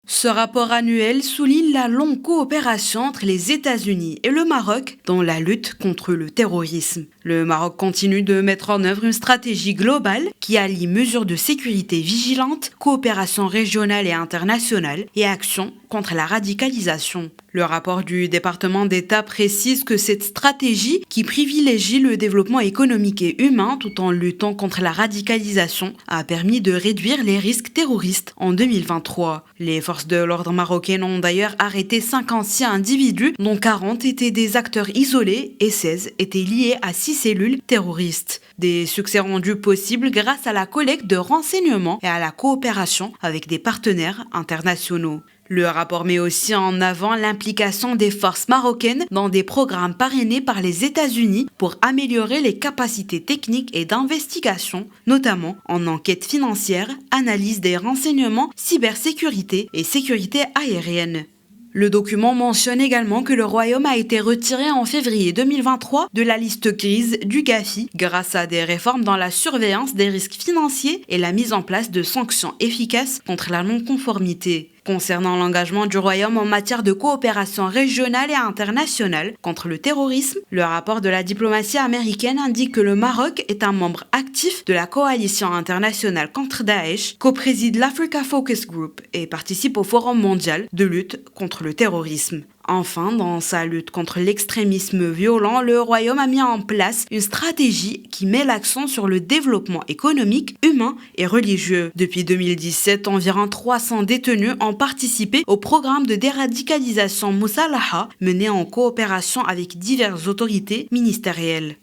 Ce rapport annuel souligne la longue coopération entre les États-Unis et le Maroc dans la lutte contre le terrorisme. Le Maroc continue de mettre en œuvre une stratégie globale qui allie mesures de sécurité vigilantes, coopération régionale et internationale et actions contre la radicalisation. Le rapport du département d'État précise que cette stratégie, qui privilégie le développement économique et humain tout en luttant contre la radicalisation, a permis de réduire les risques terroristes en 2023. Les forces de l'ordre marocaines ont d'ailleurs arrêté 5 anciens individus, dont 40 étaient des acteurs isolés et 16 étaient liés à 6 cellules terroristes. Des succès rendus possibles grâce à la collecte de renseignements et à la coopération avec des partenaires internationaux. Le rapport met aussi en avant l'implication des forces marocaines dans des programmes parrainés par les États-Unis pour améliorer les capacités techniques et d'investigation, notamment en enquête financière, analyse des renseignements, cybersécurité et sécurité aérienne. Le document mentionne également que le Royaume a été retiré en février 2023 de la liste grise du GAFI grâce à des réformes dans la surveillance des risques financiers et la mise en place de sanctions efficaces contre la non-conformité. Concernant l'engagement du Royaume en matière de coopération régionale et internationale contre le terrorisme, le rapport de la diplomatie américaine indique que le Maroc est un membre actif de la coalition internationale contre Daesh, co-préside l'Africa Focus Group et participe au Forum mondial de lutte contre le terrorisme. Enfin, dans sa lutte contre l'extrémisme violent, le Royaume a mis en place une stratégie qui met l'accent sur le développement économique, humain et religieux. Depuis 2017, environ 300 détenus ont participé au programme de déradicalisation Moussalaha mené en coopération avec diverses autorités ministérielles.